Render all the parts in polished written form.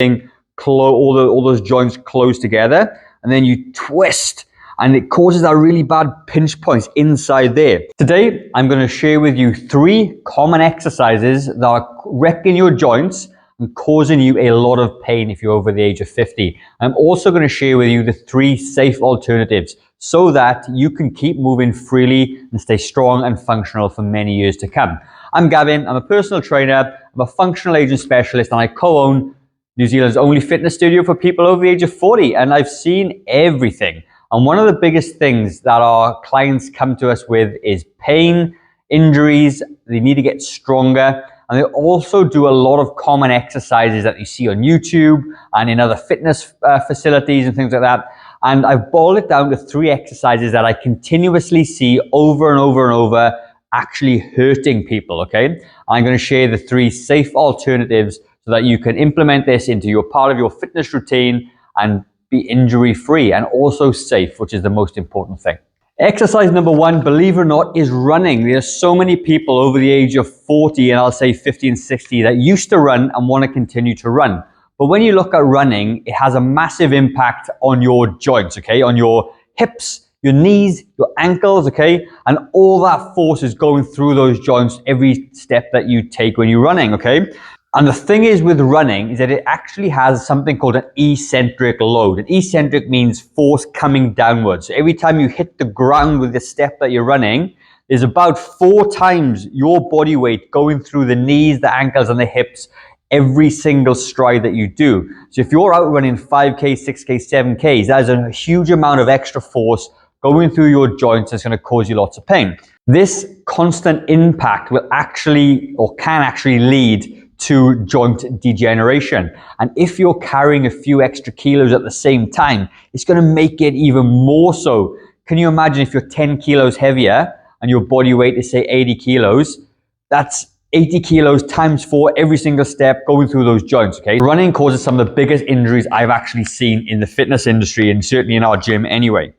all those joints close together, and then you twist, and it causes that really bad pinch points inside there. Today, I'm going to share with you 3 common exercises that are wrecking your joints and causing you a lot of pain if you're over the age of 50. I'm also going to share with you the 3 safe alternatives so that you can keep moving freely and stay strong and functional for many years to come. I'm Gavin, I'm a personal trainer, I'm a functional aging specialist, and I co-own New Zealand's only fitness studio for people over the age of 40, and I've seen everything. And one of the biggest things that our clients come to us with is pain, injuries, they need to get stronger, and they also do a lot of common exercises that you see on YouTube and in other fitness facilities and things like that. And I've boiled it down to 3 exercises that I continuously see over and over and over actually hurting people, okay? I'm going to share the 3 safe alternatives so that you can implement this into your part of your fitness routine and be injury-free and also safe, which is the most important thing. Exercise number 1, believe it or not, is running. There's so many people over the age of 40 and I'll say 50 and 60 that used to run and want to continue to run. But when you look at running, it has a massive impact on your joints, okay? On your hips, your knees, your ankles, okay? And all that force is going through those joints every step that you take when you're running, okay? And the thing is with running is that it actually has something called an eccentric load. An eccentric means force coming downwards. So every time you hit the ground with the step that you're running, there's about 4 times your body weight going through the knees, the ankles, and the hips every single stride that you do. So if you're out running 5K, 6K, 7Ks, that is a huge amount of extra force going through your joints. It's going to cause you lots of pain. This constant impact will actually, or can actually lead to joint degeneration. And if you're carrying a few extra kilos at the same time, it's going to make it even more so. Can you imagine if you're 10 kilos heavier and your body weight is say 80 kilos, that's 80 kilos times 4 every single step going through those joints, okay? Running causes some of the biggest injuries I've actually seen in the fitness industry and certainly in our gym anyway.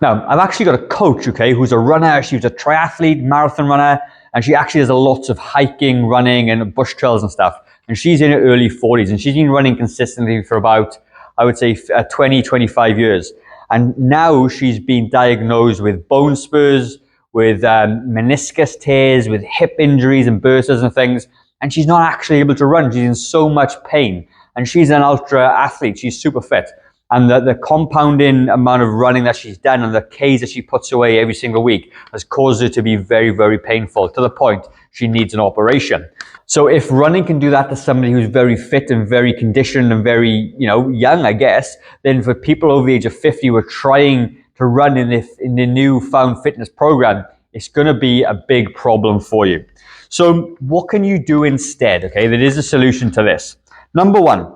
Now, I've actually got a coach, okay, who's a runner. She's a triathlete, marathon runner, and she actually does a lot of hiking, running, and bush trails and stuff. And she's in her early 40s, and she's been running consistently for about, I would say, 20, 25 years. And now she's been diagnosed with bone spurs, with meniscus tears, with hip injuries and bursts and things. And she's not actually able to run. She's in so much pain. And she's an ultra athlete. She's super fit. And the compounding amount of running that she's done and the Ks that she puts away every single week has caused her to be very, very painful to the point she needs an operation. So if running can do that to somebody who's very fit and very conditioned and very, young, I guess, then for people over the age of 50 who are trying to run in the newfound fitness program, it's going to be a big problem for you. So what can you do instead? Okay, there is a solution to this. Number 1,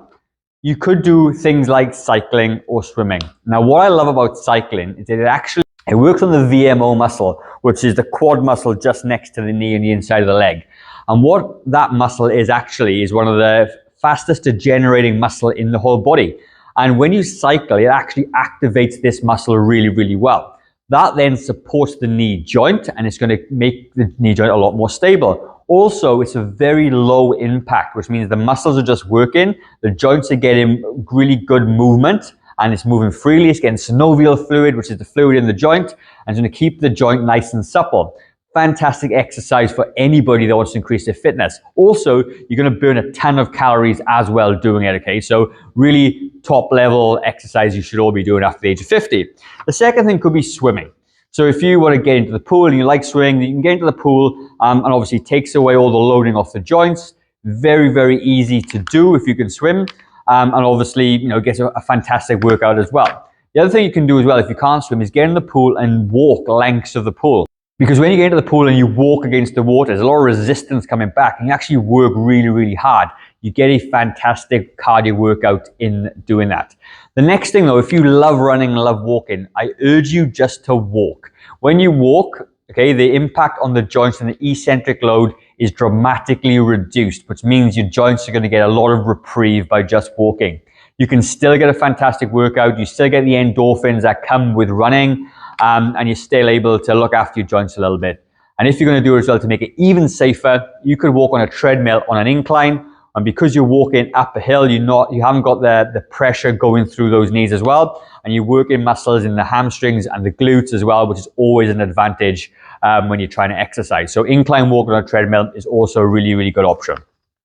you could do things like cycling or swimming. Now, what I love about cycling is that it works on the VMO muscle, which is the quad muscle just next to the knee and the inside of the leg. And what that muscle is one of the fastest degenerating muscle in the whole body. And when you cycle, it actually activates this muscle really, really well. That then supports the knee joint, and it's going to make the knee joint a lot more stable. Also, it's a very low impact, which means the muscles are just working, the joints are getting really good movement, and it's moving freely. It's getting synovial fluid, which is the fluid in the joint, and it's going to keep the joint nice and supple. Fantastic exercise for anybody that wants to increase their fitness. Also, you're going to burn a ton of calories as well doing it, okay? So really top level exercise you should all be doing after the age of 50. The second thing could be swimming. So if you want to get into the pool and you like swimming, you can get into the pool and obviously it takes away all the loading off the joints. Very, very easy to do if you can swim. And obviously, gets a fantastic workout as well. The other thing you can do as well if you can't swim is get in the pool and walk lengths of the pool. Because when you get into the pool and you walk against the water, there's a lot of resistance coming back and you actually work really, really hard. You get a fantastic cardio workout in doing that. The next thing though, if you love running and love walking, I urge you just to walk. When you walk, okay, the impact on the joints and the eccentric load is dramatically reduced, which means your joints are going to get a lot of reprieve by just walking. You can still get a fantastic workout. You still get the endorphins that come with running. And you're still able to look after your joints a little bit. And if you're going to do it as well to make it even safer, you could walk on a treadmill on an incline, And because you're walking up a hill, you haven't got the pressure going through those knees as well. And you're working muscles in the hamstrings and the glutes as well, which is always an advantage when you're trying to exercise. So incline walking on a treadmill is also a really, really good option.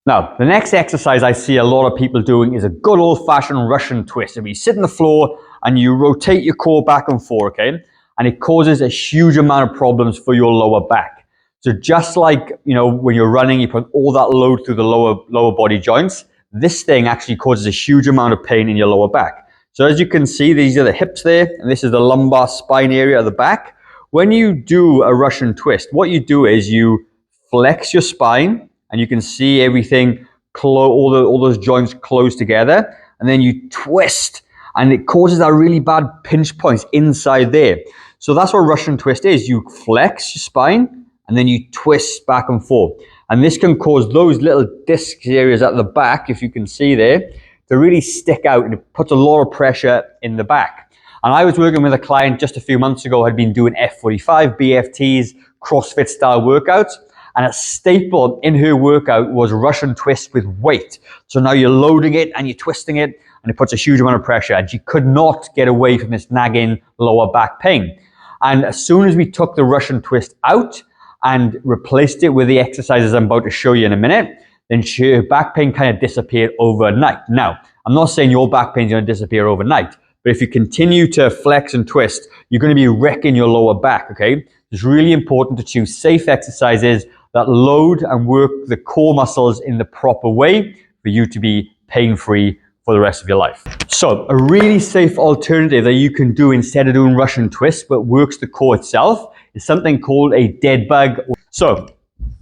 Now, the next exercise I see a lot of people doing is a good old-fashioned Russian twist. If you sit on the floor and you rotate your core back and forth, okay, and it causes a huge amount of problems for your lower back. So just like, when you're running, you put all that load through the lower body joints, this thing actually causes a huge amount of pain in your lower back. So as you can see, these are the hips there, and this is the lumbar spine area of the back. When you do a Russian twist, what you do is you flex your spine, and you can see everything, all those joints close together, and then you twist, and it causes that really bad pinch points inside there. So that's what Russian twist is. You flex your spine, and then you twist back and forth. And this can cause those little disc areas at the back, if you can see there, to really stick out, and it puts a lot of pressure in the back. And I was working with a client just a few months ago, had been doing F45, BFTs, CrossFit style workouts. And a staple in her workout was Russian twist with weight. So now you're loading it and you're twisting it, and it puts a huge amount of pressure. And she could not get away from this nagging lower back pain. And as soon as we took the Russian twist out and replaced it with the exercises I'm about to show you in a minute, then her back pain kind of disappeared overnight. Now, I'm not saying your back pain is going to disappear overnight, but if you continue to flex and twist, you're going to be wrecking your lower back, okay? It's really important to choose safe exercises that load and work the core muscles in the proper way for you to be pain-free for the rest of your life. So a really safe alternative that you can do instead of doing Russian twists but works the core itself is something called a dead bug. So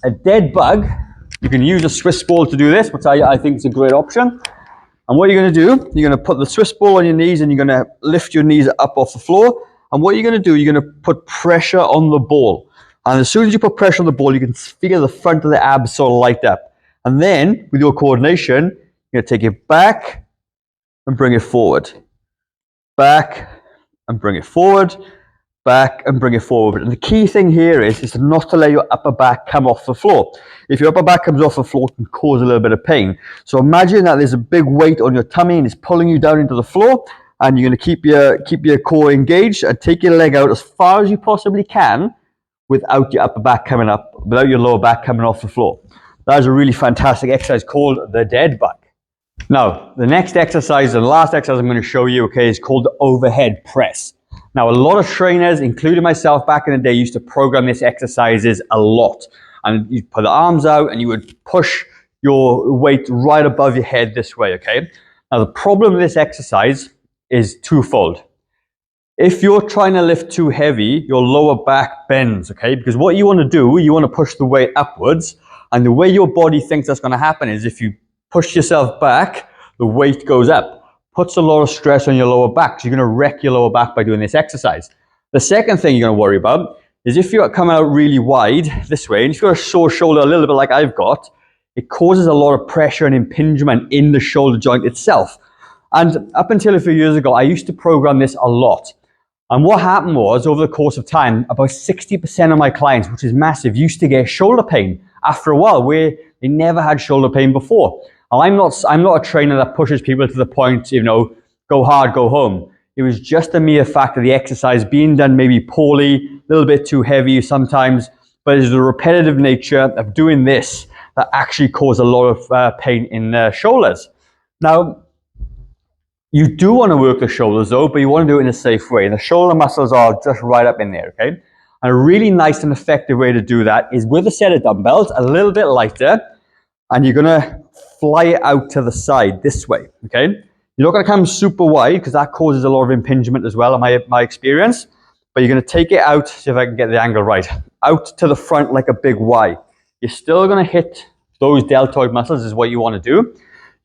a dead bug, you can use a Swiss ball to do this, which I think is a great option. And what you're going to do, you're going to put the Swiss ball on your knees, and you're going to lift your knees up off the floor. And what you're going to do, you're going to put pressure on the ball. And as soon as you put pressure on the ball, you can feel the front of the abs sort of light up. And then, with your coordination, you're going to take it back and bring it forward. Back and bring it forward. Back and bring it forward. And the key thing here is not to let your upper back come off the floor. If your upper back comes off the floor, it can cause a little bit of pain. So imagine that there's a big weight on your tummy and it's pulling you down into the floor. And you're going to keep your core engaged and take your leg out as far as you possibly can, without your upper back coming up, without your lower back coming off the floor. That is a really fantastic exercise called the dead bug. Now, the next exercise, and last exercise I'm going to show you, okay, is called the overhead press. Now, a lot of trainers, including myself back in the day, used to program these exercises a lot. And you'd put the arms out and you would push your weight right above your head this way, okay? Now, the problem with this exercise is twofold. If you're trying to lift too heavy, your lower back bends, okay? Because what you want to do, you want to push the weight upwards. And the way your body thinks that's going to happen is if you push yourself back, the weight goes up. Puts a lot of stress on your lower back. So you're going to wreck your lower back by doing this exercise. The second thing you're going to worry about is if you're coming out really wide this way, and if you've got a sore shoulder a little bit like I've got, it causes a lot of pressure and impingement in the shoulder joint itself. And up until a few years ago, I used to program this a lot. And what happened was, over the course of time, about 60% of my clients, which is massive, used to get shoulder pain after a while, where they never had shoulder pain before. And I'm not a trainer that pushes people to the point, go hard, go home. It was just a mere fact of the exercise being done maybe poorly, a little bit too heavy sometimes, but it's the repetitive nature of doing this that actually caused a lot of pain in the shoulders. Now, you do want to work the shoulders though, but you want to do it in a safe way. The shoulder muscles are just right up in there, okay? And a really nice and effective way to do that is with a set of dumbbells, a little bit lighter, and you're going to fly it out to the side this way, okay? You're not going to come super wide because that causes a lot of impingement as well in my experience, but you're going to take it out, see if I can get the angle right, out to the front like a big Y. You're still going to hit those deltoid muscles is what you want to do.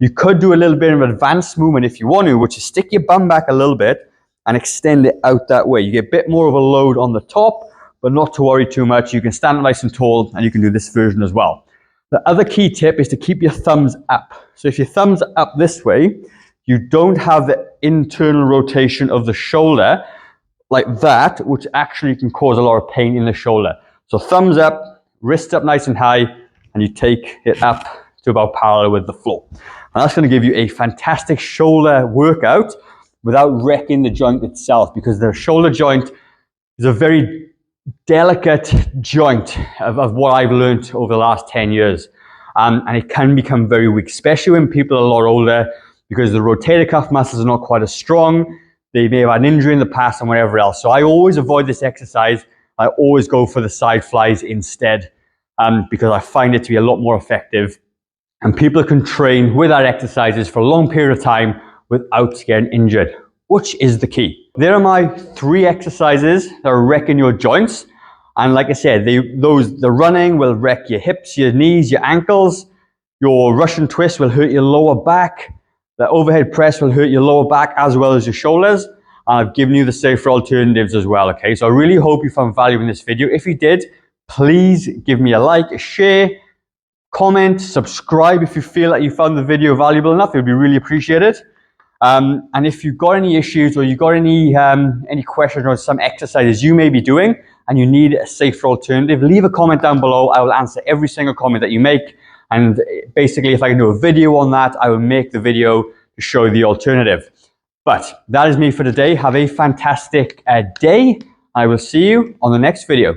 You could do a little bit of advanced movement if you want to, which is stick your bum back a little bit and extend it out that way. You get a bit more of a load on the top, but not to worry too much. You can stand up nice and tall, and you can do this version as well. The other key tip is to keep your thumbs up. So if your thumbs up this way, you don't have the internal rotation of the shoulder like that, which actually can cause a lot of pain in the shoulder. So thumbs up, wrist up nice and high, and you take it up to about parallel with the floor. And that's going to give you a fantastic shoulder workout without wrecking the joint itself, because the shoulder joint is a very delicate joint of what I've learned over the last 10 years. And it can become very weak, especially when people are a lot older, because the rotator cuff muscles are not quite as strong. They may have had an injury in the past and whatever else. So I always avoid this exercise. I always go for the side flies instead, because I find it to be a lot more effective. And people can train with our exercises for a long period of time without getting injured, which is the key. There are my 3 exercises that are wrecking your joints. And like I said, the running will wreck your hips, your knees, your ankles. Your Russian twist will hurt your lower back. The overhead press will hurt your lower back as well as your shoulders. And I've given you the safer alternatives as well, okay? So I really hope you found value in this video. If you did, please give me a like, a share, comment, subscribe if you feel that you found the video valuable enough. It would be really appreciated. And if you've got any issues or you've got any questions on some exercises you may be doing and you need a safer alternative, leave a comment down below. I will answer every single comment that you make. And basically, if I can do a video on that, I will make the video to show the alternative. But that is me for today. Have a fantastic day. I will see you on the next video.